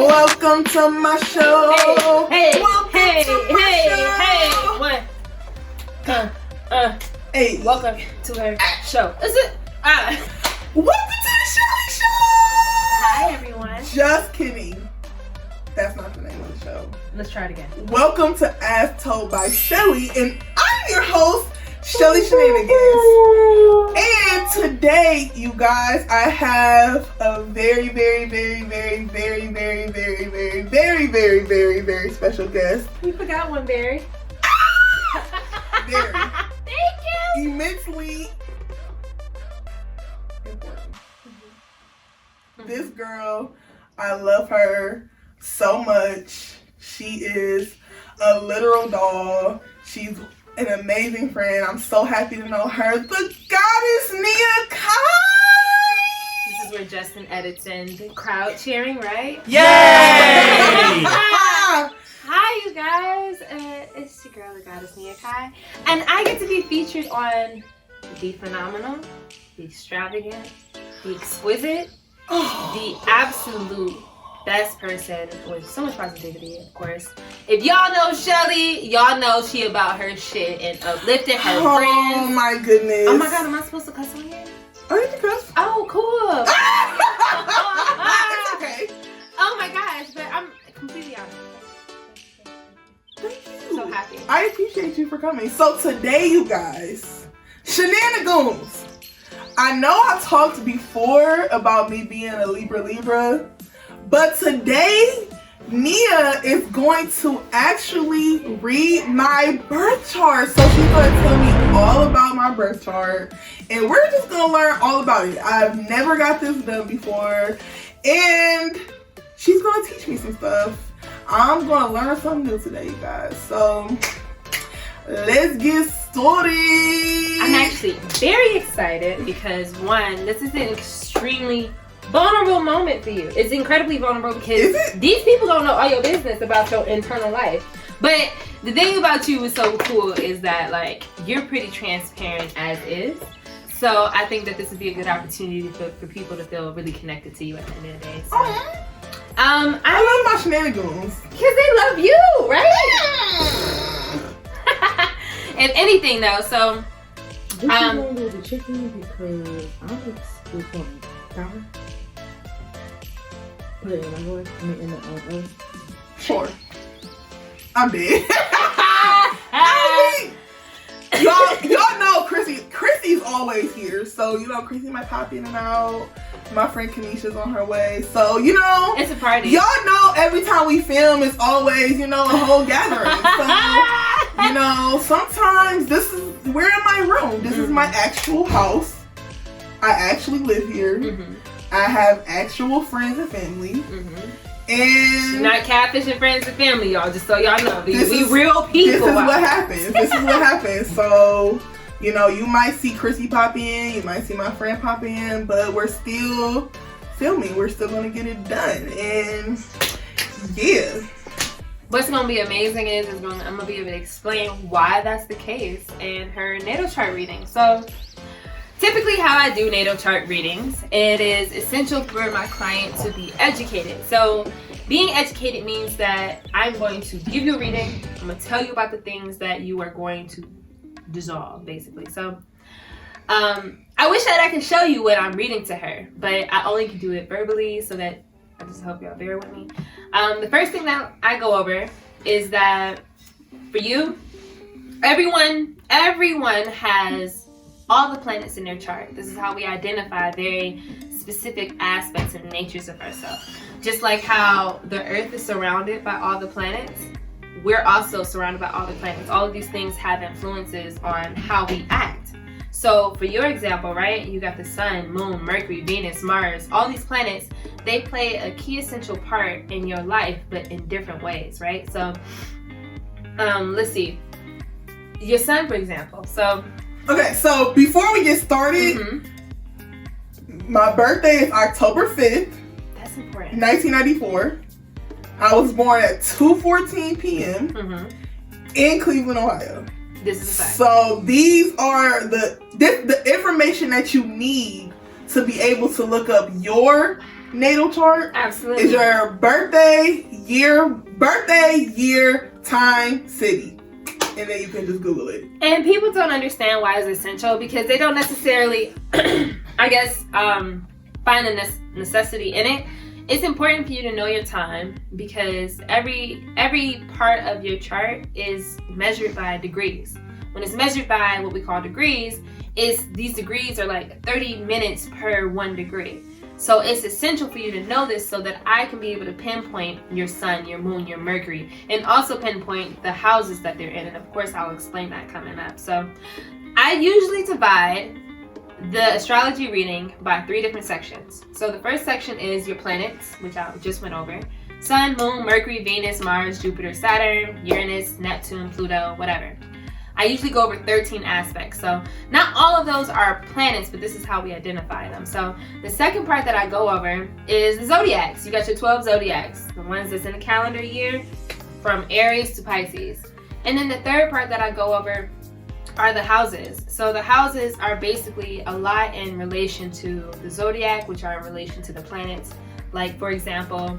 Welcome to my show. Hey, Welcome to my show. What? Hey, welcome to her show. Is it? Welcome to the Shelly Show. Hi, everyone. Just kidding. That's not the name of the show. Let's try it again. Welcome to As Told by Shelly, and I'm your host, Shelly Shenanigans. And today, you guys, I have a very special guest. You forgot one, Barry. Very. Thank you. Immensely important. This girl, I love her so much. She is a literal doll. She's an amazing friend. I'm so happy to know her. The goddess Nia Kai. This is where Justin edits in the crowd cheering, right? Yay! Hi, you guys. It's your girl, the goddess Nia Kai, and I get to be featured on the phenomenal, the extravagant, the exquisite, the absolute best person with so much positivity, of course. If y'all know Shelly, y'all know she about her shit and uplifting her friends. Oh my goodness. Oh my god, am I supposed to cuss on here? Oh, you can cuss. Oh, cool. It's okay. Oh my gosh, but I'm completely honest. Thank you. So happy. I appreciate you for coming. So today, you guys, Shenanigoons. I know I talked before about me being a Libra, but today, Nia is going to actually read my birth chart. So she's going to tell me all about my birth chart, and we're just going to learn all about it. I've never got this done before, and she's going to teach me some stuff. I'm going to learn something new today, you guys. So let's get started. I'm actually very excited because, one, this is an extremely vulnerable moment for you. It's incredibly vulnerable because these people don't know all your business about your internal life. But the thing about you is so cool is that, like, you're pretty transparent as is. So I think that this would be a good opportunity for people to feel really connected to you at the end of the day. So, I love my Shenanigans. because they love you, right? If anything, though, so This is going to the chicken because I'm just on power. Put it in my voice. I mean, in the oven. Sure. I'm dead. I mean, y'all know Chrissy's always here. So, you know, Chrissy might pop in and out. My friend Kanisha's on her way. So, you know, it's a party. Y'all know every time we film, it's always, you know, a whole gathering. So, you know, sometimes we're in my room. This is my actual house. I actually live here. Mm-hmm. I have actual friends and family. Mm-hmm. And she's not catfishing friends and family, y'all. Just so y'all know, we real people. This is what happens. This is what happens. So, you know, you might see Chrissy pop in, you might see my friend pop in, but we're still filming. We're still gonna get it done, and yeah. What's gonna be amazing is I'm gonna be able to explain why that's the case in her natal chart reading. So, typically how I do natal chart readings, it is essential for my client to be educated. So being educated means that I'm going to give you a reading. I'm going to tell you about the things that you are going to dissolve, basically. So I wish that I could show you what I'm reading to her, but I only can do it verbally, so that I just hope y'all bear with me. The first thing that I go over is that for you, everyone has all the planets in their chart. This is how we identify very specific aspects and natures of ourselves. Just like how the Earth is surrounded by all the planets, we're also surrounded by all the planets. All of these things have influences on how we act. So for your example, right, you got the Sun, Moon, Mercury, Venus, Mars, all these planets, they play a key essential part in your life, but in different ways, right? So let's see. Your Sun, for example. So okay, so before we get started, my birthday is October 5th. That's important. 1994. I was born at 2:14 p.m. in Cleveland, Ohio. This is a fact. So these are the information that you need to be able to look up your natal chart Absolutely. is your birthday, year, time, city. And then you can just Google it. And people don't understand why it's essential because they don't necessarily, I guess, find the necessity in it. It's important for you to know your time because every part of your chart is measured by degrees. When it's measured by what we call degrees, these degrees are like 30 minutes per 1 degree. So it's essential for you to know this so that I can be able to pinpoint your sun, your moon, your Mercury, and also pinpoint the houses that they're in. And of course, I'll explain that coming up. So I usually divide the astrology reading by 3 different sections. So the first section is your planets, which I just went over. Sun, Moon, Mercury, Venus, Mars, Jupiter, Saturn, Uranus, Neptune, Pluto, whatever. I usually go over 13 aspects. So not all of those are planets, but this is how we identify them. So the second part that I go over is the zodiacs. You got your 12 zodiacs, the ones that's in the calendar year from Aries to Pisces. And then the third part that I go over are the houses. So the houses are basically a lot in relation to the zodiac, which are in relation to the planets. Like, for example,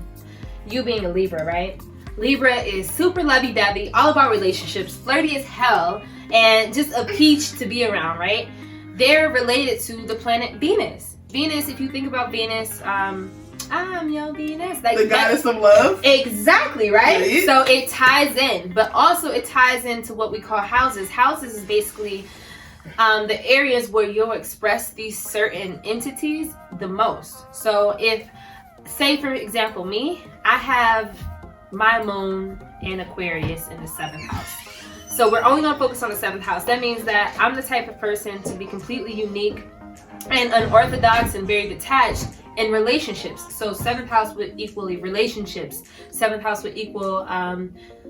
you being a Libra, right? Libra is super lovey-dovey, all about relationships, flirty as hell, and just a peach to be around, right? They're related to the planet Venus. Venus, if you think about Venus, I'm your Venus. Like the goddess of love. Exactly, right? Right. So it ties in, but also it ties into what we call houses. Houses is basically the areas where you'll express these certain entities the most. So if, say for example, me, I have my moon in Aquarius in the 7th house. So we're only going to focus on the 7th house. That means that I'm the type of person to be completely unique and unorthodox and very detached in relationships. So 7th house would equal relationships. 7th house would equal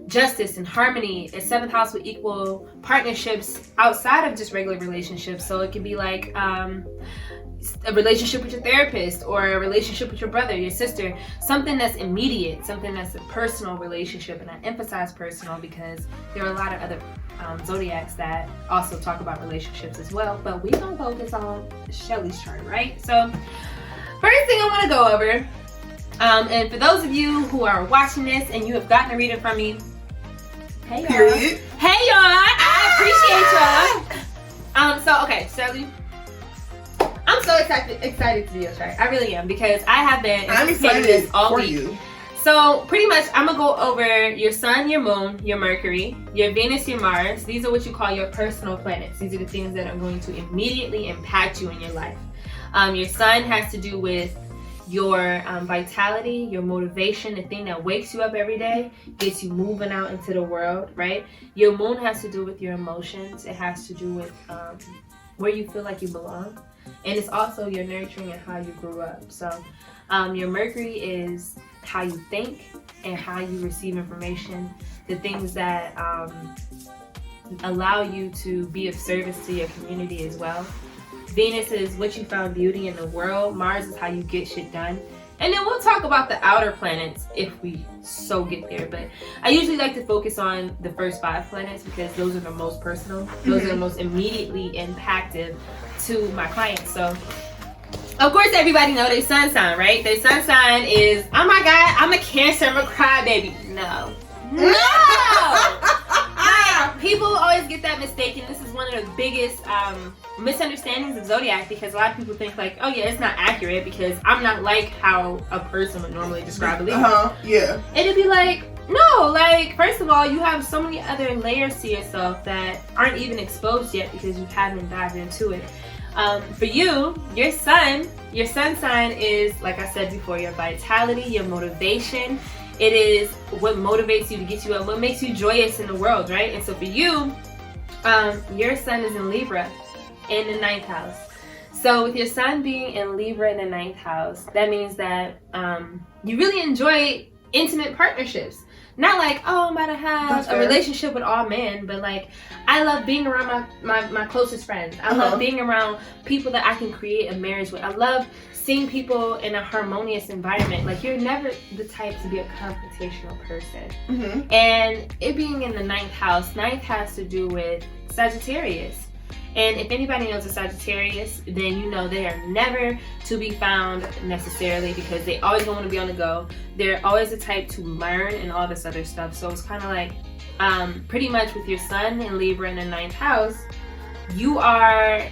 justice and harmony. And 7th house would equal partnerships outside of just regular relationships. So it could be like a relationship with your therapist or a relationship with your brother, your sister, something that's immediate, something that's a personal relationship. And I emphasize personal because there are a lot of other zodiacs that also talk about relationships as well, but we don't focus on Shelly's chart, right? So first thing I want to go over, and for those of you who are watching this and you have gotten a reading from me, hey y'all. Period. Hey y'all, I appreciate y'all. So okay, Shelly, I'm so excited to do your chart. I really am because I have been I'm excited this all for week. you. So pretty much I'm gonna go over your sun, your moon, your Mercury, your Venus, your Mars. These are what you call your personal planets. These are the things that are going to immediately impact you in your life. Your sun has to do with your vitality, your motivation, the thing that wakes you up every day, gets you moving out into the world, right? Your moon has to do with your emotions. It has to do with where you feel like you belong. And it's also your nurturing and how you grew up. So your Mercury is how you think and how you receive information, the things that allow you to be of service to your community as well. Venus is what you found beauty in the world. Mars is how you get shit done. And then we'll talk about the outer planets if we so get there. But I usually like to focus on the first 5 planets because those are the most personal. Those are the most immediately impactive to my clients. So, of course, everybody know their sun sign, right? Their sun sign is, oh my God, I'm a Cancer, I'm a crybaby. No. People always get that mistaken. This is one of the biggest misunderstandings of zodiac because a lot of people think like, oh yeah, it's not accurate because I'm not like how a person would normally describe a Libra. Yeah. And it'd be like, no, like first of all, you have so many other layers to yourself that aren't even exposed yet because you haven't dived into it. For you, your sun sign is, like I said before, your vitality, your motivation. It is what motivates you to get you up, what makes you joyous in the world, right? And so for you, your sun is in Libra in the 9th house. So with your sun being in Libra in the 9th house, that means that you really enjoy intimate partnerships. Not like, oh, I'm about to have a relationship with all men, but like, I love being around my closest friends. I love being around people that I can create a marriage with. I love seeing people in a harmonious environment. Like, you're never the type to be a confrontational person. And it being in the 9th house has to do with Sagittarius. And if anybody knows a Sagittarius, then you know they are never to be found necessarily because they always want to be on the go. They're always the type to learn and all this other stuff. So it's kind of like pretty much with your sun in Libra in the 9th house, you are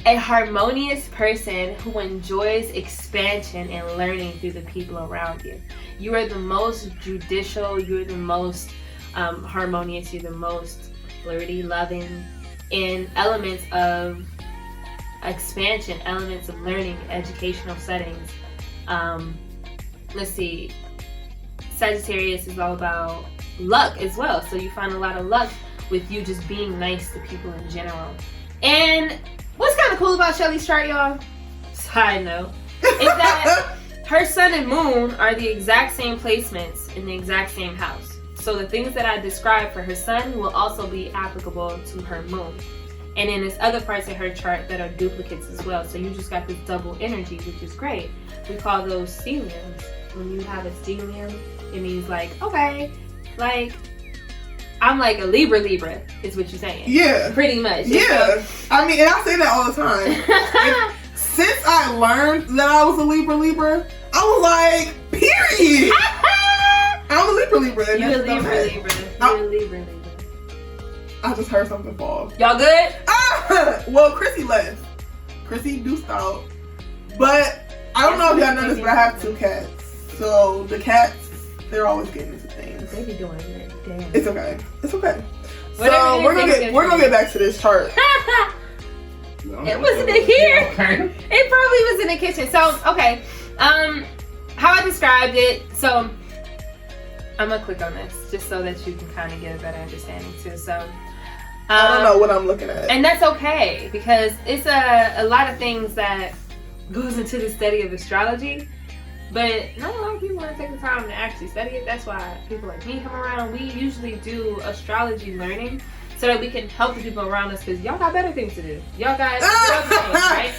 a harmonious person who enjoys expansion and learning through the people around you. You are the most judicial, you're the most harmonious, you're the most flirty, loving in elements of expansion, elements of learning, educational settings. Let's see, Sagittarius is all about luck as well. So you find a lot of luck with you just being nice to people in general. And what's kind of cool about Shelly's chart, y'all, side note, is that her sun and moon are the exact same placements in the exact same house. So the things that I described for her sun will also be applicable to her moon. And then there's other parts of her chart that are duplicates as well. So you just got this double energy, which is great. We call those stelliums. When you have a stellium, it means like, okay, like, I'm like a Libra is what you're saying. Yeah. Pretty much. Yeah. I mean, and I say that all the time. Since I learned that I was a Libra, I was like, period. I'm a Libra. You a Libra. I just heard something fall. Y'all good? Well, Chrissy left. Chrissy deuced out. But I don't know if y'all know this, but I have 2 cats. So the cats, they're always getting into things. They be doing it. Damn. It's okay. It's okay. Whatever So we're gonna get back to this chart. It wasn't in here. Okay. It probably was in the kitchen. So okay, how I described it. So I'm gonna click on this just so that you can kind of get a better understanding too. So I don't know what I'm looking at, and that's okay because it's a lot of things that goes into the study of astrology. But not a lot of people want to take the time to actually study it. That's why people like me come around. We usually do astrology learning so that we can help the people around us because y'all got better things to do. Y'all got other things, right?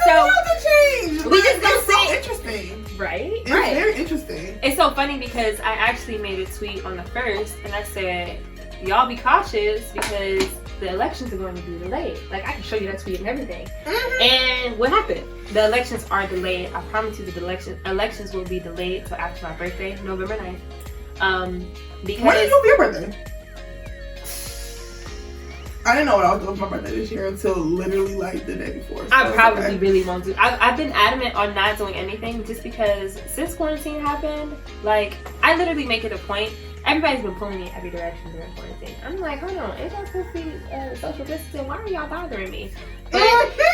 So change. We just gonna so say interesting, right? It's right. very interesting. It's so funny because I actually made a tweet on the 1st and I said, y'all be cautious because the elections are going to be delayed. Like, I can show you that tweet and everything. Mm-hmm. And what happened? The elections are delayed. I promise you the elections will be delayed till after my birthday, November 9th. Because when is your birthday? I didn't know what I was doing for my birthday this year until literally like the day before. So I probably really won't do. I've been adamant on not doing anything just because since quarantine happened, like, I literally make it a point. Everybody's been pulling me in every direction during quarantine. I'm like, hold on, ain't y'all supposed to be social distancing? Why are y'all bothering me? But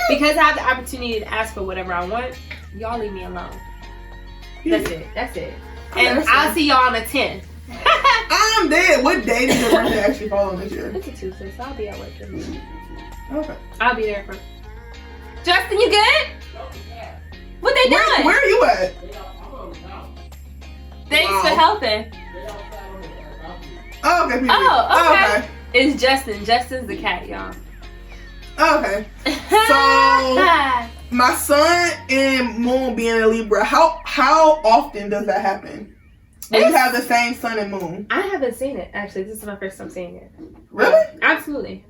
because I have the opportunity to ask for whatever I want, y'all leave me alone. That's it. And I'll see y'all on the 10th. I'm dead. What day did your birthday actually fall on this year? It's a Tuesday, so I'll be at work. Okay. I'll be there for. Justin, you good? What they doing? Where are you at? Thanks for helping. Oh, okay. Oh, okay. It's Justin. Justin's the cat, y'all. Okay. So my sun and moon being a Libra, how often does that happen? When you have the same sun and moon? I haven't seen it, actually. This is my first time seeing it. Really? Absolutely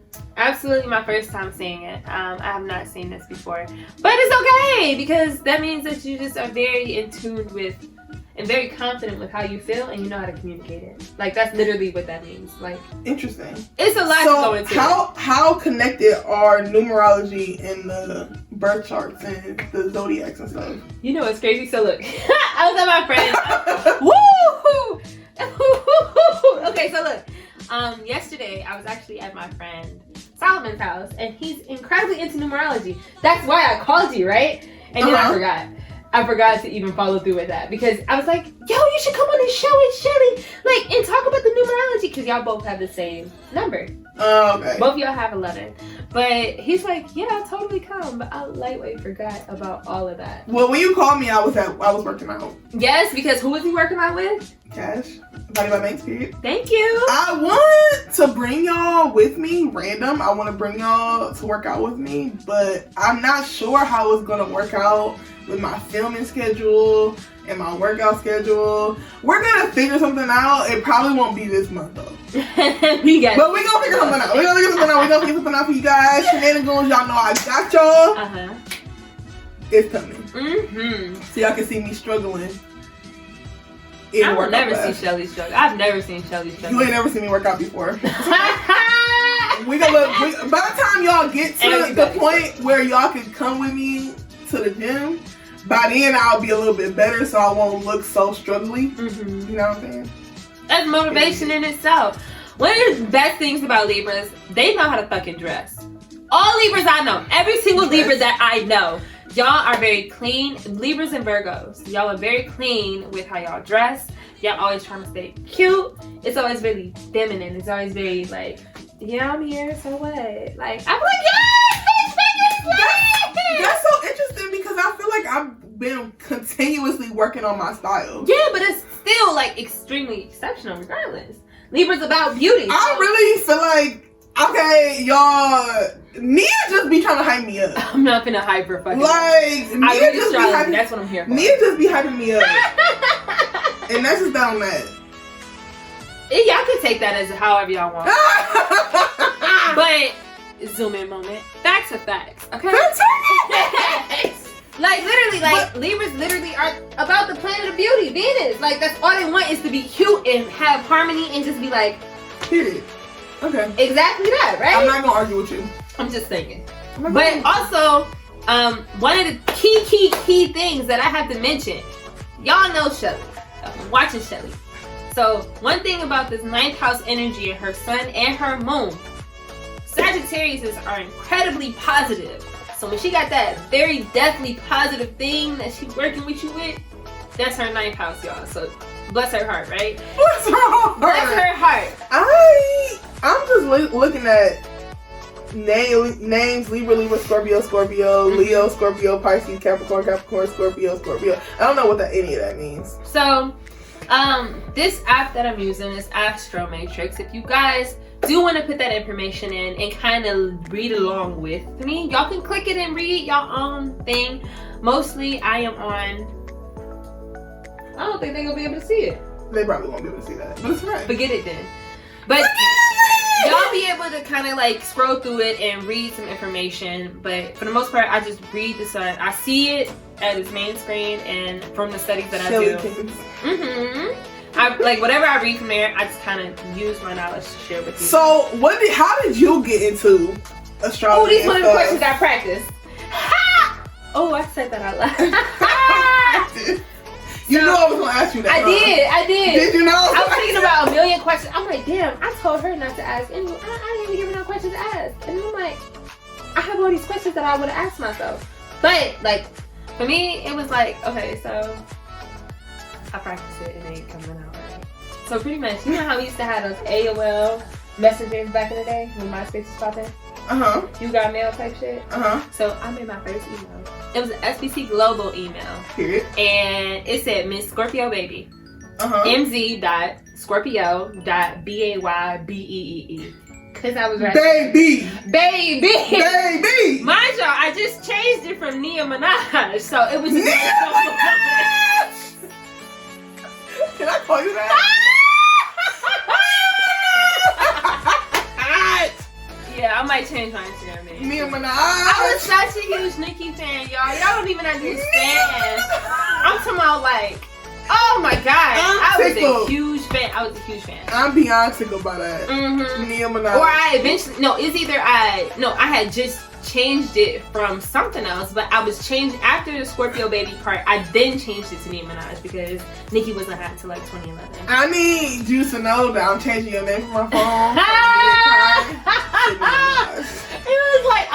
my first time seeing it. I have not seen this before. But it's okay, because that means that you just are very in tune with and very confident with how you feel and you know how to communicate it. Like, that's literally what that means. Like, interesting. It's a lot to go into. How connected are numerology and the birth charts and the zodiacs and stuff? You know what's crazy? So look, I was at my friend's. Woo! Okay, so look. Yesterday I was actually at my friend Solomon's house, and he's incredibly into numerology. That's why I called you, right? And then I forgot to even follow through with that because I was like, yo, you should come on the show with Shelly, like, and talk about the numerology because y'all both have the same number. Okay. Both of y'all have 11. But he's like, yeah, I'll totally come. But I lightweight forgot about all of that. Well, when you called me, I was working out. Yes, because who was he working out with? Cash. Body by Banks, period. Thank you. I want to bring y'all with me, random. I want to bring y'all to work out with me, but I'm not sure how it's going to work out with my filming schedule and my workout schedule. We're going to figure something out. It probably won't be this month, though. We got But we're going to figure something out. We're going to figure something out for you guys. Shenanigans, y'all know I got y'all. Uh-huh. It's coming. Mm-hmm. So y'all can see me struggling. I will never see Shelly struggle. I've never seen Shelly struggle. You ain't never seen me work out before. We gonna look. By the time y'all get to the point where y'all can come with me to the gym, by then I'll be a little bit better, so I won't look so struggly. Mm-hmm. You know what I'm saying? That's motivation in itself. One of the best things about Libras, they know how to fucking dress. All Libras I know, every single Libra that I know, y'all are very clean. Libras and Virgos, y'all are very clean with how y'all dress. Y'all always trying to stay cute. It's always really feminine. It's always very like, yeah, I'm here, so what? Like, I'm like, yes, bitch, That's so interesting because I feel like I've been continuously working on my style. yeah, but it's still like extremely exceptional regardless. Libra's about beauty. I really feel like, okay, y'all, Nia just be trying to hype me up. I'm not gonna hyper fucking. Like, Nia I really just be astrology. hyping. That's what I'm here for. Nia just be hyping me up. And that's just that on that. Y'all can take that as however y'all want. But zoom in moment. Facts are facts. Okay. Like literally, like Libras literally are about the planet of beauty, Venus. Like that's all they want is to be cute and have harmony and just be like, period. Okay. Exactly that, right? I'm not gonna argue with you. I'm just saying. But also, one of the key things that I have to mention, y'all know Shelly. I'm watching Shelly. So one thing about this 9th house energy and her sun and her moon, Sagittariuses are incredibly positive. So when she got that very deathly positive thing that she's working with you with, that's her 9th house, y'all. So bless her heart, right? Bless her heart. Bless her heart. I'm just looking at names: Libra, Scorpio, Mm-hmm. Leo, Scorpio, Pisces, Capricorn, Scorpio. I don't know what any of that means. So, this app that I'm using is Astro Matrix. If you guys do want to put that information in and kind of read along with me, y'all can click it and read your own thing. Mostly, I am on. I don't think they're gonna be able to see it. They probably won't be able to see that, but it's fine. Forget it then. But y'all be able to kind of like scroll through it and read some information. But for the most part, I just read the sun. I see it at its main screen and from the studies that Shelly I do. Shenanigans. I like whatever I read from there. I just kind of use my knowledge to share with you. So, how did you get into astrology? Oh, these and one of the stuff? questions I practiced. Ha! Oh, I said that out loud. You knew I was gonna ask you that. I did. Did you know? I was thinking about a million questions. I'm like, damn, I told her not to ask. And I didn't even give her no questions to ask. And I'm like, I have all these questions that I would have asked myself. But like, for me, it was like, okay, so I practiced it and it ain't coming out right. So pretty much, you know how we used to have those AOL messengers back in the day when MySpace was popping? You got mail type shit? So I made my first email. It was an SBC Global email. Period. And it said, Miss Scorpio Baby. mz.scorpio.baybee. Cause I was right. Baby. Mind y'all, I just changed it from Nia Minaj. So it was just Nia Minaj! Can I call you that? Yeah, I might change my Instagram name. Nia Minaj. I was such a huge Nicki fan, y'all. Y'all don't even understand. I'm talking about like, oh my god. I was a huge fan. I'm beyond tickled by that. Nia Minaj. Or I eventually, I had just changed it from something else, but I was changed after the Scorpio Baby part. I then changed it to Nia Minaj because Nicki wasn't hot until like 2011. I need you to know that I'm changing your name from my phone. It was like, I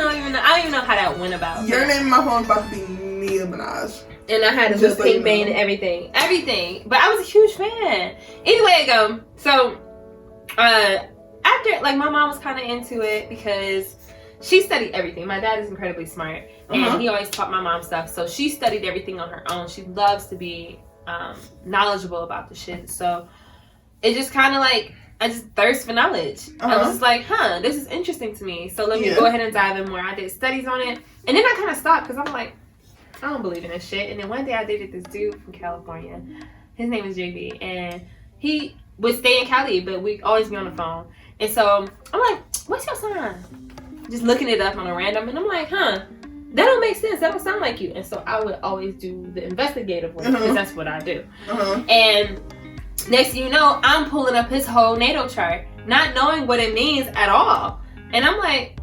don't even know how that went about. Your name in my phone is about to be Nia Minaj. And I had a Just little pink so you band know. and everything. But I was a huge fan. Anyway, I go. So, after, like, my mom was kind of into it because she studied everything. My dad is incredibly smart. And he always taught my mom stuff. So, she studied everything on her own. She loves to be knowledgeable about the shit. So, it just kind of like, I just thirst for knowledge. I was just like, this is interesting to me. So let me go ahead and dive in more. I did studies on it. And then I kind of stopped because I'm like, I don't believe in this shit. And then one day I dated this dude from California. His name is JB. And he would stay in Cali, but we'd always be on the phone. And so I'm like, what's your sign? Just looking it up on a random. And I'm like, that don't make sense. That don't sound like you. And so I would always do the investigative work because that's what I do. And next thing you know, I'm pulling up his whole natal chart, not knowing what it means at all. And I'm like,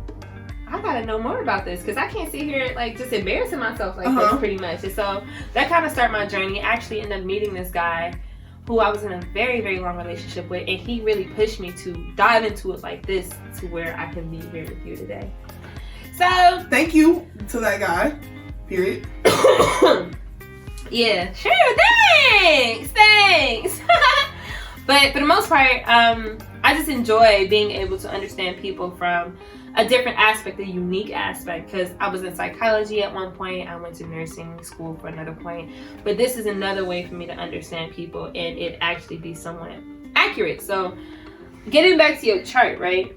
I gotta know more about this because I can't sit here like just embarrassing myself like this pretty much. And so that kind of started my journey. I actually ended up meeting this guy who I was in a very, very long relationship with, and he really pushed me to dive into it like this to where I can be here with you today. So thank you to that guy. Period. Yeah, sure, thanks. But for the most part, I just enjoy being able to understand people from a different aspect, a unique aspect, because I was in psychology at one point, I went to nursing school for another point, but this is another way for me to understand people and it actually be somewhat accurate. So getting back to your chart, right?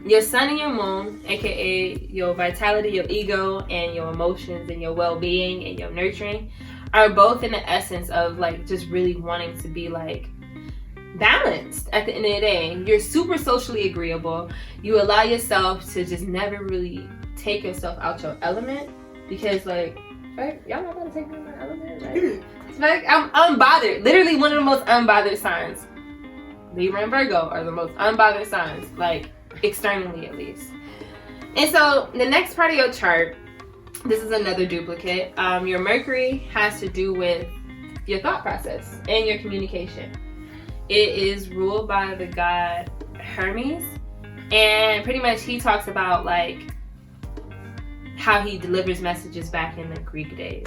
Your sun and your moon, aka your vitality, your ego, and your emotions and your well-being and your nurturing are both in the essence of like just really wanting to be like balanced at the end of the day. You're super socially agreeable. You allow yourself to just never really take yourself out your element because like y'all not gonna take me in my element, right? Like I'm unbothered. Literally one of the most unbothered signs. Libra and Virgo are the most unbothered signs, like externally at least. And so the next part of your chart, this is another duplicate. Your Mercury has to do with your thought process and your communication. It is ruled by the god Hermes, and pretty much he talks about like how he delivers messages back in the Greek days.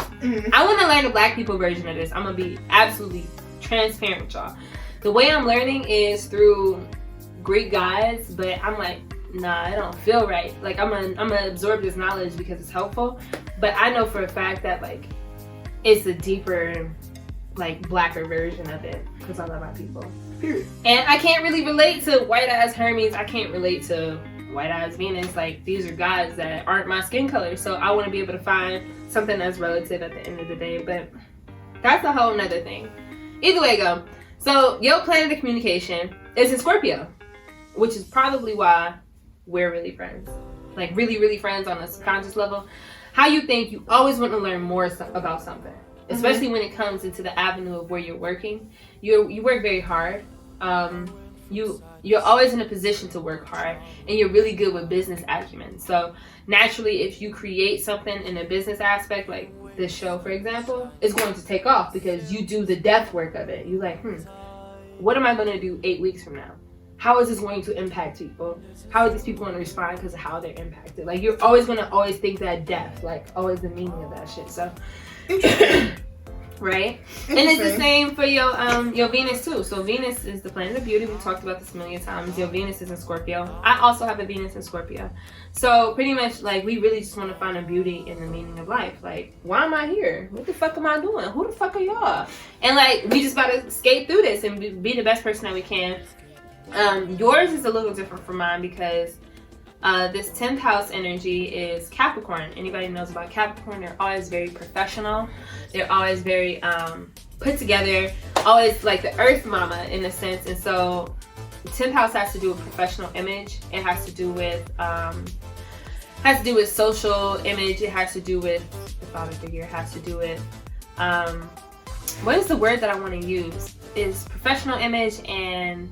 I want to learn the Black people version of this. I'm gonna be absolutely transparent with y'all. The way I'm learning is through Greek gods, but I'm like, nah, it don't feel right. Like I'm gonna absorb this knowledge because it's helpful, but I know for a fact that like it's a deeper, like blacker version of it because I love my people. Period. And I can't really relate to white ass Hermes. I can't relate to white ass Venus. Like these are gods that aren't my skin color, so I want to be able to find something that's relative at the end of the day. But that's a whole nother thing. Either way go. So your planet of communication is in Scorpio, which is probably why we're really friends. Like really, really friends on a subconscious level. How you think you always want to learn more about something, especially when it comes into the avenue of where you're working. You work very hard. You're always in a position to work hard, and you're really good with business acumen. So naturally, if you create something in a business aspect, like this show, for example, it's going to take off because you do the depth work of it. You're like, what am I going to do 8 weeks from now? How is this going to impact people? How are these people going to respond because of how they're impacted? Like you're always going to always think that depth, like always the meaning of that shit. So, right? And it's the same for your Venus too. So Venus is the planet of beauty. We talked about this a million times. Your Venus is in Scorpio. I also have a Venus in Scorpio. So pretty much like we really just want to find a beauty in the meaning of life. Like, why am I here? What the fuck am I doing? Who the fuck are y'all? And like we just gotta skate through this and be the best person that we can. Yours is a little different from mine because this 10th house energy is Capricorn. Anybody knows about Capricorn, they're always very professional. They're always very put together, always like the earth mama in a sense. And so the 10th house has to do with professional image. It has to do with social image. It has to do with the father figure. It has to do with what is the word that I want to use? Is professional image and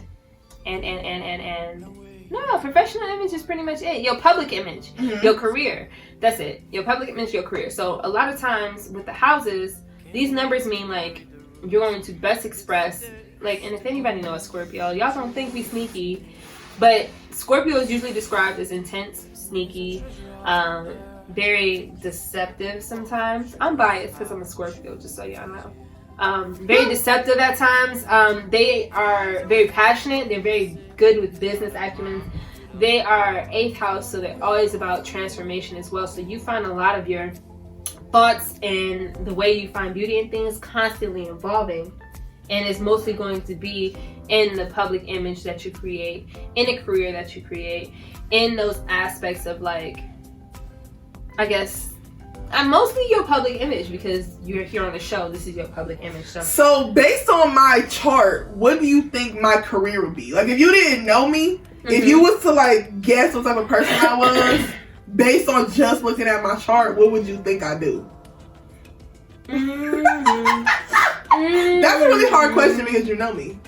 no, professional image is pretty much it. Your public image, your career. That's it. Your public image, your career. So a lot of times with the houses, these numbers mean like you're going to best express, like, and if anybody knows Scorpio, y'all don't think we sneaky, but Scorpio is usually described as intense, sneaky, very deceptive sometimes. I'm biased because I'm a Scorpio, just so y'all know. Very deceptive at times. They are very passionate. They're very good with business acumen. They are 8th house, so they're always about transformation as well. So you find a lot of your thoughts and the way you find beauty in things constantly evolving And it's mostly going to be in the public image that you create, in a career that you create, in those aspects of like, I guess, mostly your public image, because you're here on the show. This is your public image. So based on my chart, what do you think my career would be? Like, if you didn't know me, if you was to like guess what type of person I was, based on just looking at my chart, what would you think I do? That's a really hard question because you know me.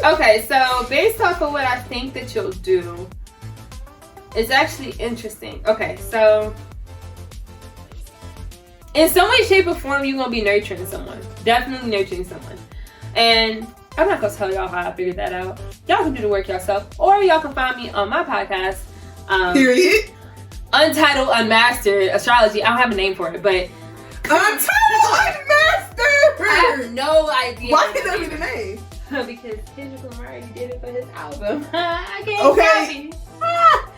Okay, so based off of what I think that you'll do, it's actually interesting. Okay, so in some way, shape, or form, you're gonna be nurturing someone. Definitely nurturing someone. And I'm not gonna tell y'all how I figured that out. Y'all can do the work yourself, or y'all can find me on my podcast. Period. Untitled Unmastered Astrology. I don't have a name for it, but Untitled Unmastered. I have no idea. Why can't that be the name? Because Kendrick Lamar already did it for his album. I can't Okay.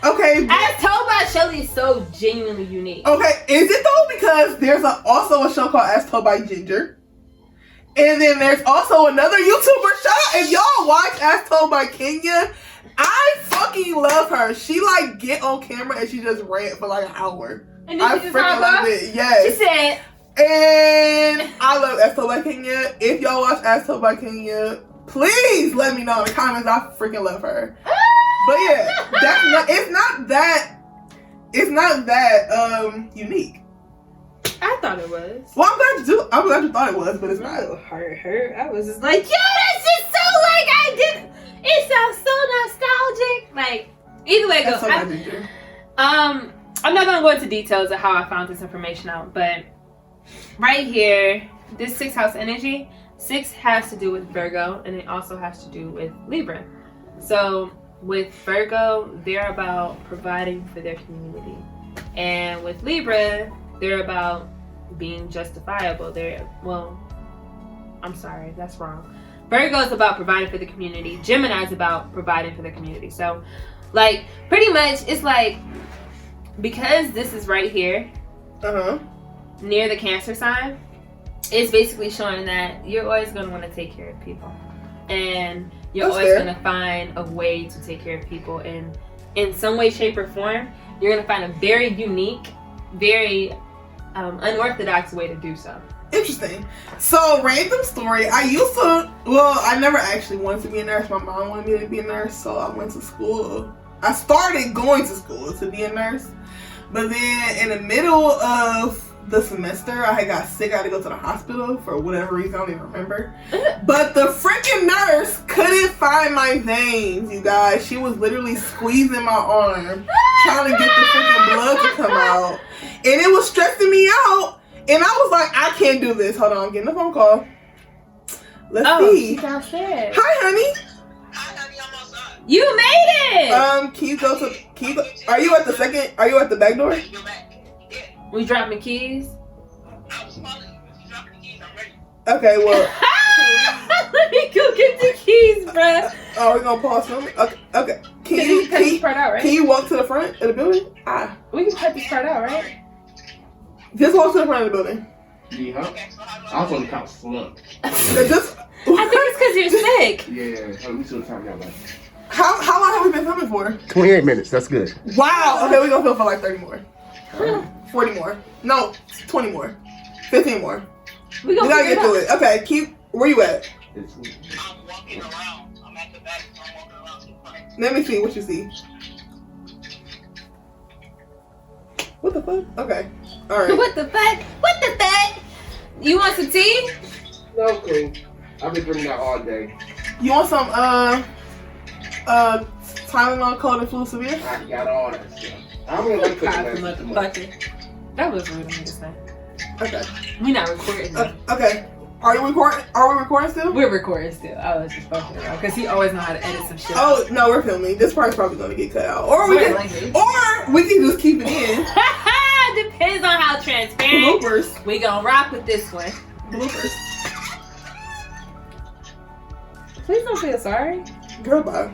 Okay. As told by Shelly is so genuinely unique. Okay, is it though? Because there's also a show called As Told by Ginger. And then there's also another YouTuber show. If y'all watch As Told by Kenya, I fucking love her. She like get on camera and she just rant for like an hour. And I freaking love it. Yes. She said, and I love As Told by Kenya. If y'all watch As Told by Kenya, please let me know in the comments. I freaking love her. But yeah, it's not that unique. I thought it was. Well, I'm glad you thought it was, but it's not. Her. I was just like, yo, that's just so like I did. It sounds so nostalgic. Like, either way it goes. I'm not gonna go into details of how I found this information out, but right here, this 6th house energy, 6 has to do with Virgo, and it also has to do with Libra. So with Virgo, they're about providing for their community, and with Libra, they're about being justifiable. I'm sorry, that's wrong. Virgo is about providing for the community. Gemini is about providing for the community. So, like, pretty much, it's like, because this is right here, near the Cancer sign, it's basically showing that you're always going to want to take care of people. And you're always going to find a way to take care of people. And in some way, shape, or form, you're going to find a very unique, very unorthodox way to do so. Interesting. So, random story. I never actually wanted to be a nurse. My mom wanted me to be a nurse, so I went to school. I started going to school to be a nurse. But then in the middle of the semester, I had got sick. I had to go to the hospital for whatever reason. I don't even remember. But the freaking nurse couldn't find my veins, you guys. She was literally squeezing my arm, trying to get the freaking blood to come out. And it was stressing me out. And I was like, I can't do this. Hold on, I'm getting a phone call. Let's see. She's downstairs. Hi, honey. Hi, honey, I'm outside. You made it! Can you go, are you at the back door? You're back. Yeah. We dropping keys? I was calling you. If you drop the keys, I'm ready. Okay, well. Let me go get the keys, bruh. Oh, we're gonna pause filming? Okay. Can you cut this part out, right? Can you walk to the front of the building? We can cut this part out, right? Just walk to the front of the building. Yeah. Okay, so how do I was on the couch slump. I I think it's because you're sick. Yeah. Let me see what time y'all like. How long have we been filming for? 28 minutes. That's good. Wow. Okay, we're gonna film for like 30 more. 40 more. No, 20 more. 15 more. We gotta get to it. Okay, where you at? I'm walking around. I'm at the back, so I'm walking around to the front. Let me see what you see. What the fuck? Okay. Alright. What the fuck? What the fuck? You want some tea? No, cool. I've been drinking that all day. You want some Tylenol cold and flu severe? I got all that stuff. I don't really like cooking that too much. That was rude of me to say. Okay. We're not recording now. Okay. Are we recording still? We're recording still. I was just fucking around because he always know how to edit some shit. Oh no, we're filming. This part's probably gonna get cut out, or we can just keep it in. Depends on how transparent. Bloopers. We gonna rock with this one. Bloopers. Please don't feel sorry. Girl, bye.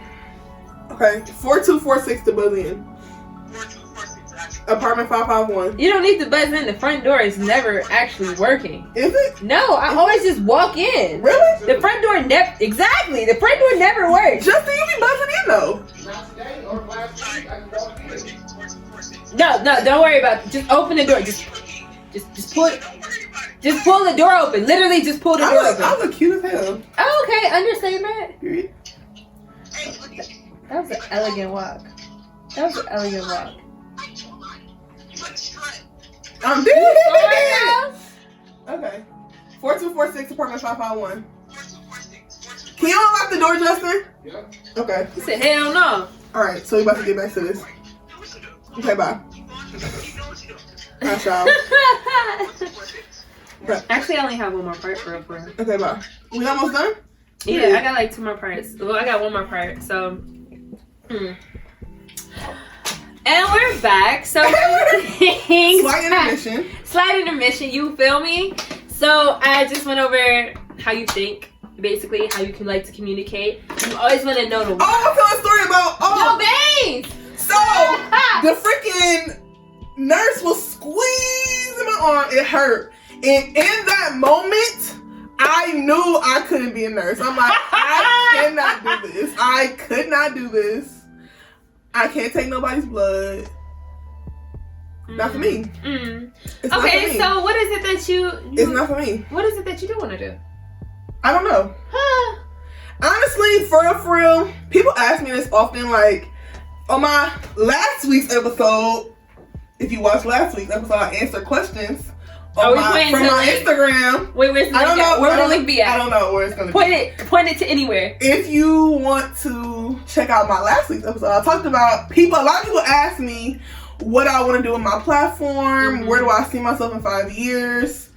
Okay, 4246 to billion. 4246. Apartment 551. You don't need to buzz in. The front door is never actually working. Is it? No, I always just walk in. Really? The front door never. Exactly. The front door never works. Justin, you be buzzing in though. Not today or last week. I can walk in. No, don't worry about it. Just open the door. Just pull it. Just pull the door open. Literally, just pull the door open. I look cute as hell. Oh, okay, understand that. Period. That was an elegant walk. I'm dead. Okay. 4246 apartment 551. Can you unlock the door, Justin? Yep. Okay. He said, hell no. Alright, so we about to get back to this. Okay, bye. I shall. Actually, I only have one more part for real. Okay, bye. We almost done? Yeah, I got like 2 more parts. Well, I got 1 more part, so. And we're back. So, Slight intermission, you feel me? So, I just went over how you think, basically, how you can like to communicate. You always want to know the. Oh, I'm telling a story about. Oh, babes! So, the freaking nurse was squeezing my arm. It hurt. And in that moment, I knew I couldn't be a nurse. I'm like, I cannot do this. I could not do this. I can't take nobody's blood. Not for me. It's okay, so what is it that you... It's not for me. What is it that you do want to do? I don't know. Honestly, for real, people ask me this often, like, on my last week's episode, if you watched last week's episode, I answered questions from my Instagram. Wait, where's the link at? Where will the link be at? I don't know where it's going to be. Point it to anywhere. If you want to check out my last week's episode, I talked about a lot of people ask me what I want to do with my platform, where do I see myself in 5 years,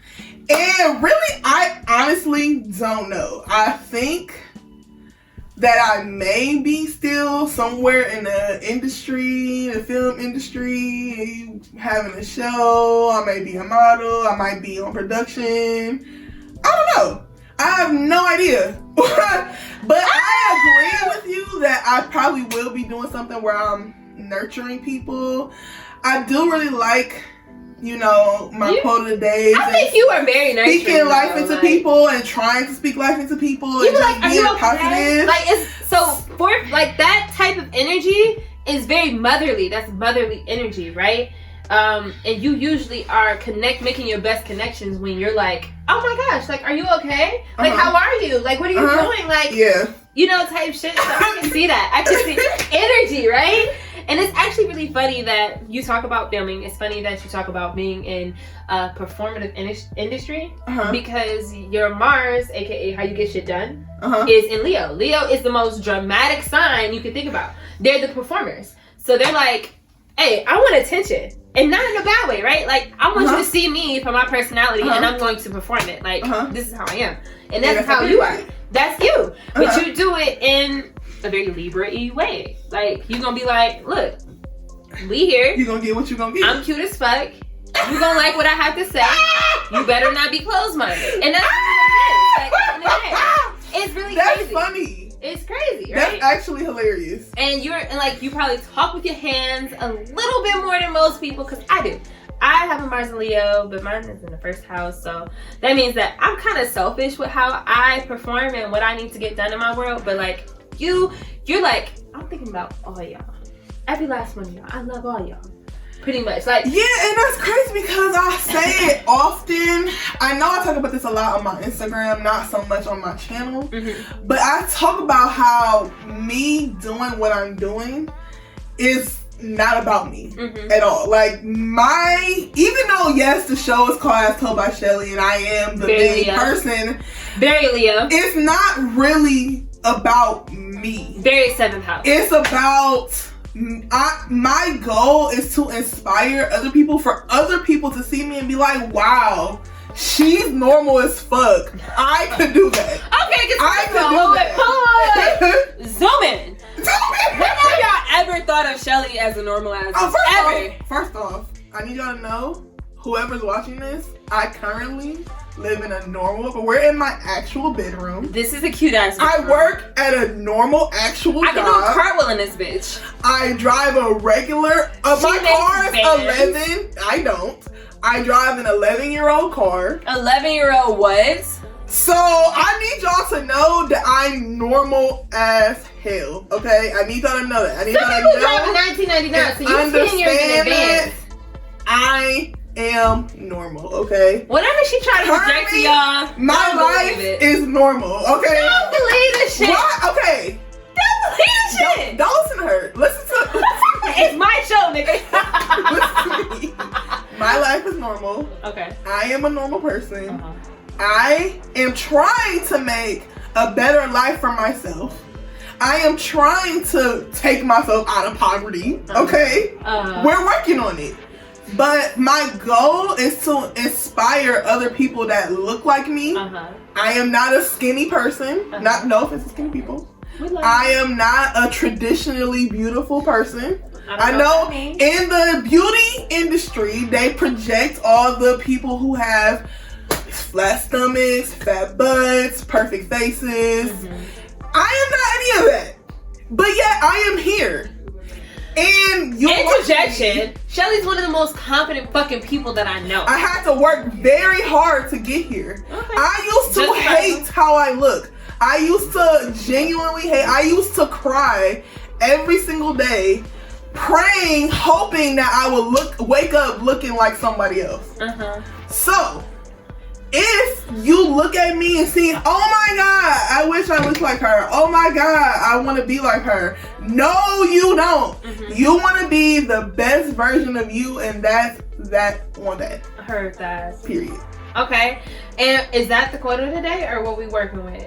and really, I honestly don't know. I think that I may be still somewhere in the industry, the film industry, having a show. I may be a model. I might be on production. I don't know. I have no idea. But I agree with you that I probably will be doing something where I'm nurturing people. I do really like, my quota days. I think you are very nurturing. Speaking life into people and trying to speak life into people and just being positive. Like, for that type of energy is very motherly. That's motherly energy, right? And you usually are making your best connections when you're like, oh my gosh, like, are you okay? Like, how are you? Like, what are you doing? Like, type shit. So I can see that. I can see energy, right? And it's actually really funny that you talk about filming. It's funny that you talk about being in a performative industry because your Mars, aka how you get shit done, is in Leo. Leo is the most dramatic sign you can think about. They're the performers. So they're like, hey, I want attention. And not in a bad way, right? Like, I want you to see me for my personality and I'm going to perform it. Like, this is how I am. And that's how you are. That's you. But you do it in a very Libra-y way. Like, you're gonna be like, look, we here. You're gonna get what you're gonna get. I'm cute as fuck. You gonna like what I have to say. You better not be closed-minded. And that's what it is. Like, it's really crazy. That's funny. It's crazy, right? That's actually hilarious. And you probably talk with your hands a little bit more than most people, because I do. I have a Mars and Leo, but mine is in the first house, so that means that I'm kind of selfish with how I perform and what I need to get done in my world. But like you're like, I'm thinking about all y'all, every last one of y'all. I love all y'all, pretty much. Like, yeah, and that's crazy because I say it often. I know I talk about this a lot on my Instagram, not so much on my channel, but I talk about how me doing what I'm doing is not about me at all. Like, even though yes, the show is called As Told by Shelly and I am the main person, very Leo, it's not really about me. Very 7th house. It's about my goal is to inspire other people, for other people to see me and be like, wow, she's normal as fuck. I could do that. Okay, I could do that. Zoom in. When have y'all ever thought of Shelly as a normalized? First off, I need y'all to know, whoever's watching this, I currently live in a normal, but we're in my actual bedroom. This is a cute ass I work at a normal actual job. I can do a cartwheel in this bitch. I drive a regular, my car is 11. I don't. I drive an 11-year-old car. 11-year-old what? So I need y'all to know that I'm normal as hell. Okay, I need y'all to know that. I need y'all to know. Drive in 1999, so you 10 years in advance. I am normal. Okay. Whatever she tried to project to y'all, my life is normal. Okay. Don't believe this shit. What? Okay. Don't believe this shit. Don't listen to her. Listen to. It's my show, nigga. Listen to me. My life is normal. Okay. I am a normal person. I am trying to make a better life for myself. I am trying to take myself out of poverty. Okay? We're working on it. But my goal is to inspire other people that look like me. I am not a skinny person. No offense to skinny people. I am not a traditionally beautiful person. I know in the beauty industry, they project all the people who have flat stomachs, fat butts, perfect faces. I am not any of that. But yet I am here. And interjection, Shelly's one of the most confident fucking people that I know. I had to work very hard to get here. I used to hate how I look. I used to genuinely hate. I used to cry every single day, praying, hoping that I would wake up looking like somebody else. So, if you look at me and see, oh my God, I wish I looked like her. Oh my God, I want to be like her. No, you don't. You want to be the best version of you, and that's that on that. Heard that. Period. Okay. And is that the quota today, or what we working with?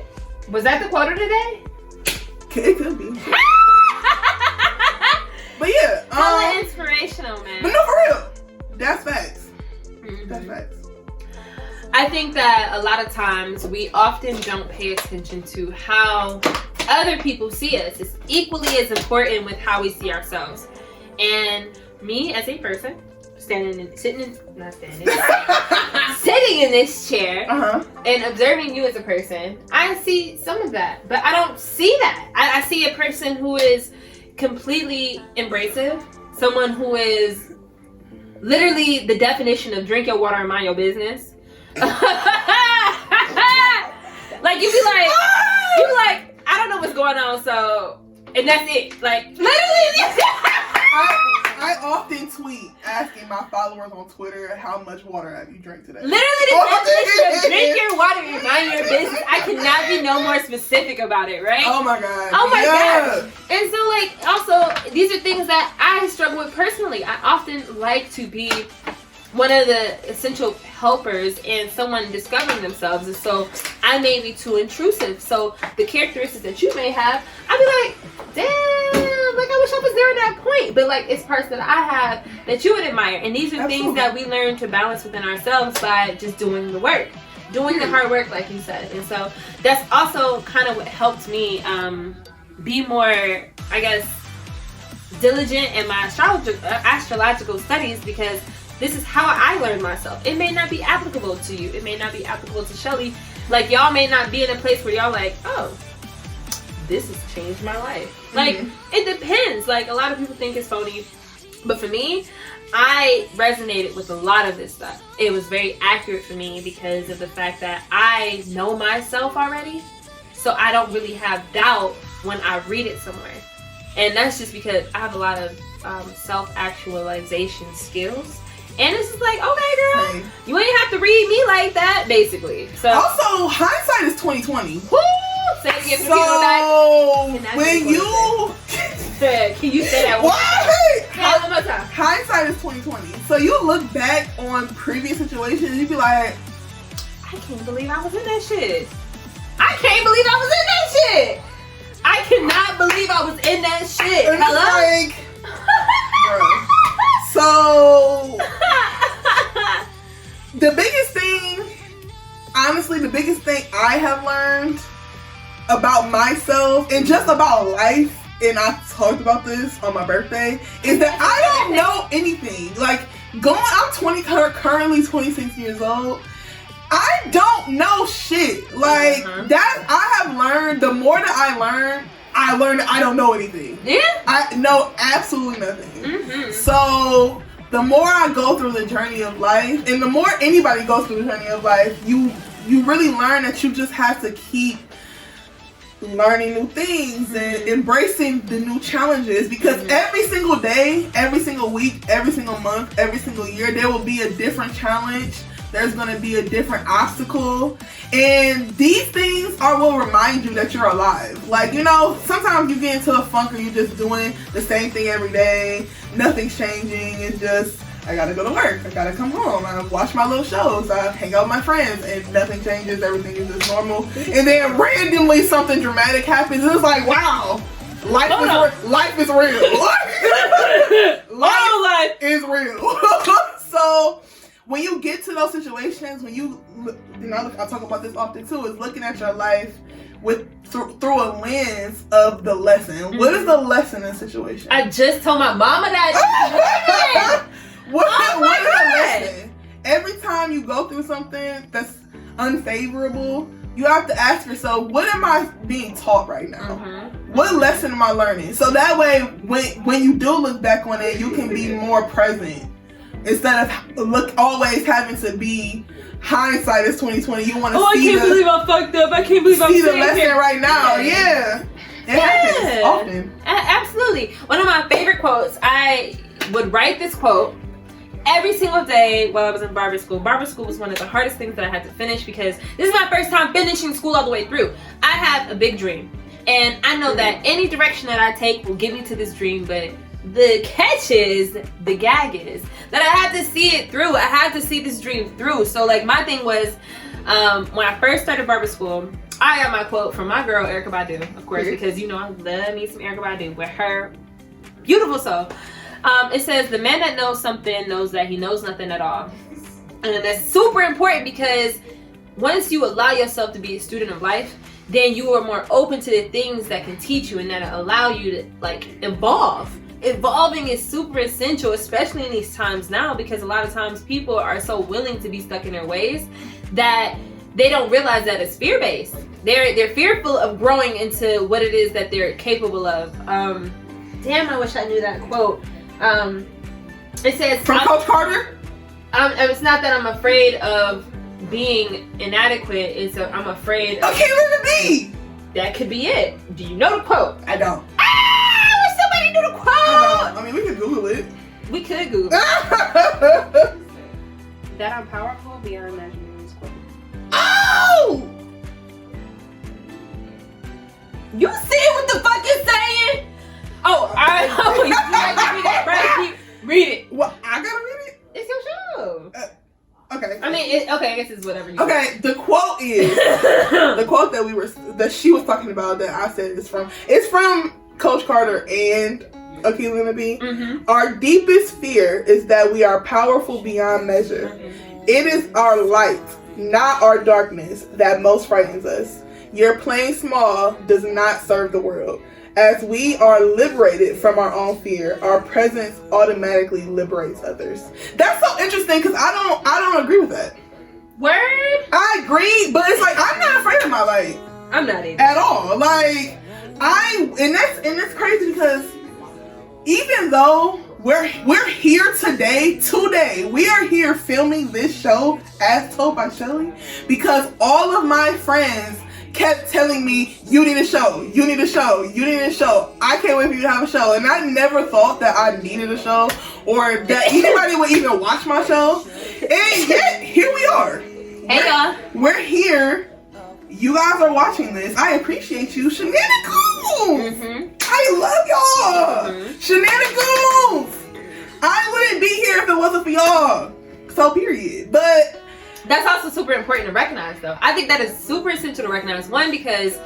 Was that the quota today? It could be. But yeah. Hella inspirational, man. But no, for real. That's facts. That's facts. I think that a lot of times we often don't pay attention to how other people see us. It's equally as important with how we see ourselves. And me as a person, sitting in this chair and observing you as a person, I see some of that, but I don't see that. I see a person who is completely embracive, someone who is literally the definition of drink your water and mind your business. Like you be like, I don't know what's going on, so, and that's it. Like literally. I often tweet asking my followers on Twitter, how much water have you drank today? Literally the definition of drink your water and mind your business. I cannot be no more specific about it, right? Oh my God. Oh my God. And so like, also, these are things that I struggle with personally. I often like to be one of the essential helpers in someone discovering themselves, and so I may be too intrusive. So the characteristics that you may have, I'd be like, damn, like I wish I was there at that point. But like, it's parts that I have that you would admire, and these are things that we learn to balance within ourselves by just doing the work, doing the hard work, like you said. And so that's also kind of what helped me be more, I guess, diligent in my astrological studies, because this is how I learned myself. It may not be applicable to you. It may not be applicable to Shelly. Like, y'all may not be in a place where y'all like, oh, this has changed my life. Like, it depends. Like, a lot of people think it's phony. But for me, I resonated with a lot of this stuff. It was very accurate for me because of the fact that I know myself already. So I don't really have doubt when I read it somewhere. And that's just because I have a lot of self-actualization skills. And it's just like, okay, girl, you ain't have to read me like that, basically. So also, hindsight is 2020. Woo! Say it again for the people that. When you can you say that one more time? Hindsight is 2020. So you look back on previous situations, you be like, I can't believe I was in that shit. I can't believe I was in that shit. I cannot believe I was in that shit. And hello. Like, bro. So the biggest thing, honestly, the biggest thing I have learned about myself and just about life, and I talked about this on my birthday, is that I don't know anything. Like, I'm currently 26 years old. I I don't know shit. Like that I have learned, the more that I learned that I don't know anything. Yeah. I know absolutely nothing. So the more I go through the journey of life, and the more anybody goes through the journey of life, you really learn that you just have to keep learning new things and embracing the new challenges, because every single day, every single week, every single month, every single year, there will be a different challenge. There's going to be a different obstacle, and these things will remind you that you're alive. Like, you know, sometimes you get into a funk or you're just doing the same thing every day, nothing's changing. It's just, I gotta go to work, I gotta come home, I watch my little shows, I hang out with my friends, and nothing changes, everything is just normal. And then randomly something dramatic happens, and it's like, wow, life is real. Life is real. So when you get to those situations, when you know, I talk about this often too, is looking at your life through a lens of the lesson. What is the lesson in the situation? I just told my mama that. What is the lesson? Every time you go through something that's unfavorable, you have to ask yourself, what am I being taught right now? What lesson am I learning? So that way, when you do look back on it, you can be more present. Instead of always having to be hindsight is 2020. You want to see I can't believe I fucked up. I can't believe I'm see the lesson right now. Yeah. It happens often. Absolutely. One of my favorite quotes, I would write this quote every single day while I was in barber school. Barber school was one of the hardest things that I had to finish, because this is my first time finishing school all the way through. I have a big dream, and I know that any direction that I take will get me to this dream, but the catch is, the gag is, that I had to see it through. I had to see this dream through. So like my thing was, when I first started barber school, I got my quote from my girl, Erykah Badu, of course, because you know I love me some Erykah Badu with her beautiful soul. It says, the man that knows something knows that he knows nothing at all. And that's super important, because once you allow yourself to be a student of life, then you are more open to the things that can teach you and that allow you to like evolve. Evolving is super essential, especially in these times now, because a lot of times people are so willing to be stuck in their ways that they don't realize that it's fear-based. They're fearful of growing into what it is that they're capable of. Damn, I wish I knew that quote. It says from Coach Carter. It's not that I'm afraid of being inadequate. It's I'm afraid of. Okay, let it be. That could be it. Do you know the quote? I don't. Somebody knew the quote. I mean, we could Google it. We could Google it. That I'm powerful beyond measurement is quote. Oh! You see what the fuck it's saying? Oh, you like to read it, right? Read it. Well, I gotta read it? It's your show. Okay. I mean, I guess it's whatever you Okay, the quote is, the quote that she was talking about that I said it's from Coach Carter and Akila Nabi. Our deepest fear is that we are powerful beyond measure. It is our light, not our darkness, that most frightens us. Your playing small does not serve the world. As we are liberated from our own fear, our presence automatically liberates others. That's so interesting, because I don't agree with that. Word? I agree, but it's like, I'm not afraid of my light. I'm not either. At all. Like, and that's crazy, because even though we're here today, we are here filming this show as told by Shelly, because all of my friends kept telling me, you need a show, you need a show, you need a show. I can't wait for you to have a show. And I never thought that I needed a show or that anybody would even watch my show. And yet, here we are. Hey y'all. We're here. You guys are watching this. I appreciate you. Shenanigoons! I love y'all! Shenanigoons! I wouldn't be here if it wasn't for y'all. So period. But that's also super important to recognize, though. I think that is super essential to recognize. One, because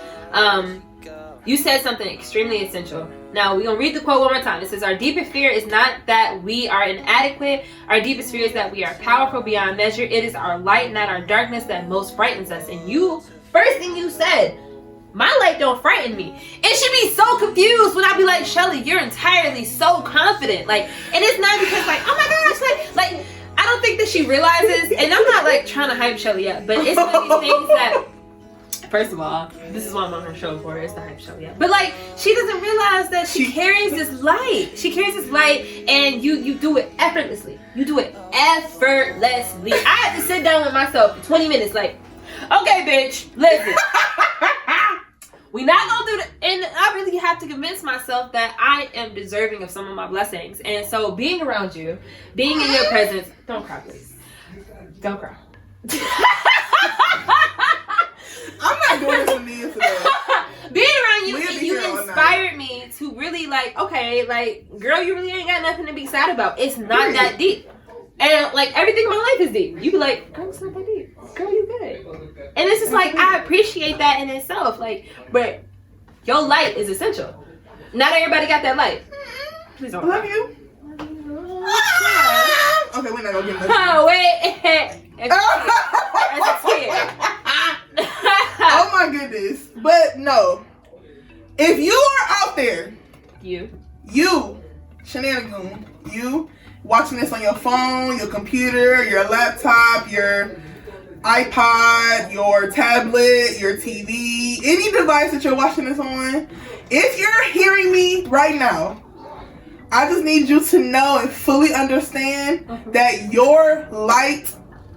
you said something extremely essential. Now, we're going to read the quote one more time. It says, our deepest fear is not that we are inadequate. Our deepest fear is that we are powerful beyond measure. It is our light, not our darkness, that most frightens us. And you, first thing you said, my light don't frighten me. It should be so confused when I be like, Shelly, you're entirely so confident. Like, and it's not because like, oh my gosh, like I don't think that she realizes, and I'm not like trying to hype Shelly up, but it's one of these things that, first of all, this is what I'm on her show for, is to hype Shelly up. But like, she doesn't realize that she carries this light. She carries this light, and you do it effortlessly. You do it effortlessly. I had to sit down with myself for 20 minutes like, okay, bitch, listen. We not gonna do that. And I really have to convince myself that I am deserving of some of my blessings. And so being around you, being in your presence, don't cry, please. Don't cry. I'm not doing this with Nia today. Being around you, you inspired me to really like, okay, like, girl, you really ain't got nothing to be sad about. It's not that deep. And like everything in my life is deep. You be like, girl, it's not that deep. Girl, you good. And it's just like, I appreciate that in itself. Like, but your light is essential. Not everybody got that light. Please don't. Love you. Okay, we're not gonna get much. Oh, wait. As a kid. Oh my goodness. But no. If you are out there, you, Shenanigoon, you watching this on your phone, your computer, your laptop, your iPod, your tablet, your TV, any device that you're watching this on, if you're hearing me right now, I just need you to know and fully understand that your light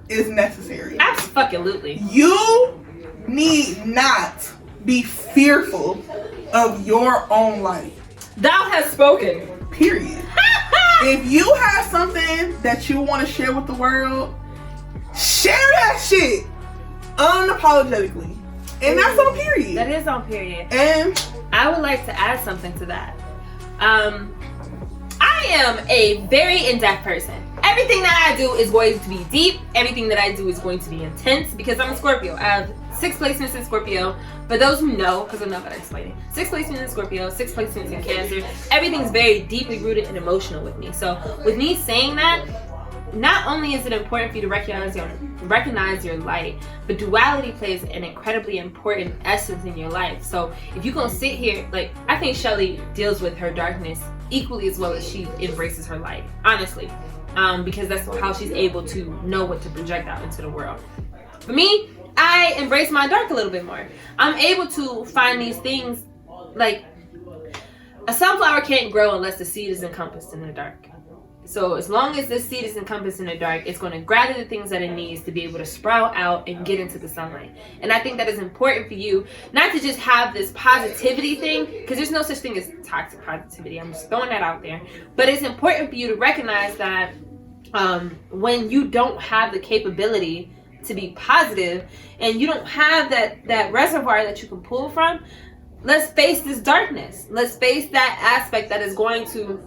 is necessary. Absolutely. You need not be fearful of your own light. Thou hast spoken. Period. If you have something that you want to share with the world, share that shit unapologetically. And that's on period. That is on period. And I would like to add something to that. I am a very in-depth person. Everything that I do is going to be deep. Everything that I do is going to be intense because I'm a Scorpio. I have 6 placements in Scorpio. For those who know, because I'm not going to explain it. 6 placements in Scorpio, 6 placements in Cancer. Everything's very deeply rooted and emotional with me. So with me saying that, not only is it important for you to recognize your light, but duality plays an incredibly important essence in your life. So if you're going to sit here, like, I think Shelly deals with her darkness equally as well as she embraces her light, honestly. Because that's how she's able to know what to project out into the world. For me, I embrace my dark a little bit more. I'm able to find these things, like, a sunflower can't grow unless the seed is encompassed in the dark. So as long as this seed is encompassed in the dark, it's going to gather the things that it needs to be able to sprout out and get into the sunlight. And I think that is important for you, not to just have this positivity thing, because there's no such thing as toxic positivity. I'm just throwing that out there. But it's important for you to recognize that when you don't have the capability to be positive and you don't have that reservoir that you can pull from, let's face this darkness. Let's face that aspect that is going to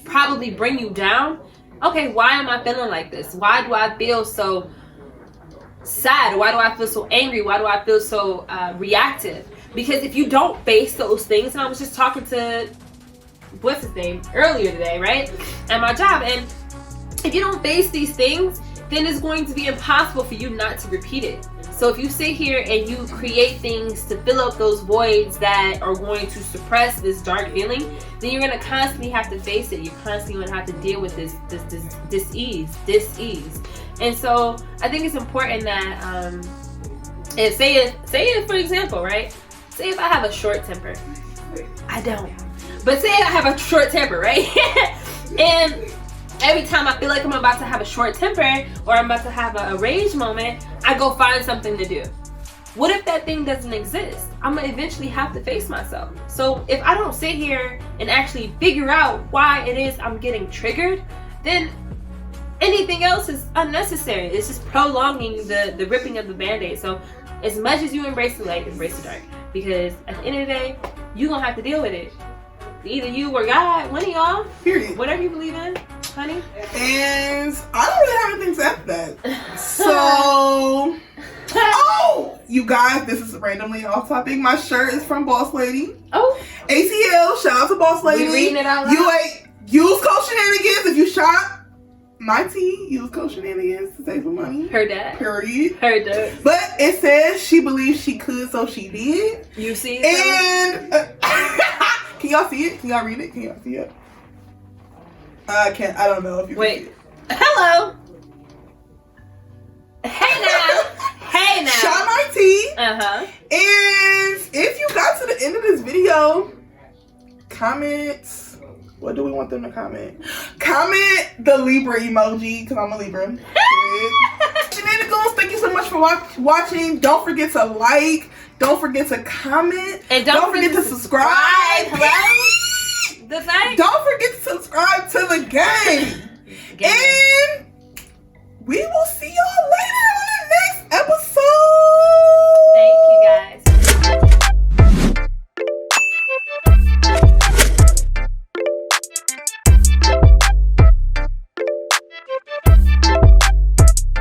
probably bring you down. Okay, why am I feeling like this? Why do I feel so sad? Why do I feel so angry? Why do I feel so reactive? Because if you don't face those things, and I was just talking to what's his name earlier today, right, at my job, and if you don't face these things, then it's going to be impossible for you not to repeat it. So if you sit here and you create things to fill up those voids that are going to suppress this dark feeling, then you're going to constantly have to face it. You're constantly going to have to deal with this dis-ease. And so I think it's important that if say it for example, right? Say if I have a short temper. I don't. But say I have a short temper, right? And every time I feel like I'm about to have a short temper or I'm about to have a rage moment, I go find something to do. What if that thing doesn't exist? I'm gonna eventually have to face myself. So if I don't sit here and actually figure out why it is I'm getting triggered, then anything else is unnecessary. It's just prolonging the ripping of the band-aid. So as much as you embrace the light, embrace the dark. Because at the end of the day, you're gonna have to deal with it. Either you or God, one of y'all. Period. Whatever you believe in, honey. And I don't really have anything to add to that. So, oh, you guys, this is randomly off topic. My shirt is from Boss Lady. Oh. ATL, shout out to Boss Lady. We reading it out loud. Use code Shenanigans if you shop my tea. Use code Shenanigans to save some money. Heard that. Period. Heard that. But it says she believes she could, so she did. You see it? And can y'all see it? Can y'all read it? Can y'all see it? I can't. I don't know if you can see it. Hello. Hey now. Hey now. Sean IT. Uh-huh. And if you got to the end of this video, comment. What do we want them to comment? Comment the Libra emoji, because I'm a Libra. Shenanigans, thank you so much for watching. Don't forget to like. Don't forget to comment. And don't forget to subscribe. Hello? The thing? Don't forget to subscribe to the game. And we will see y'all later on the next episode.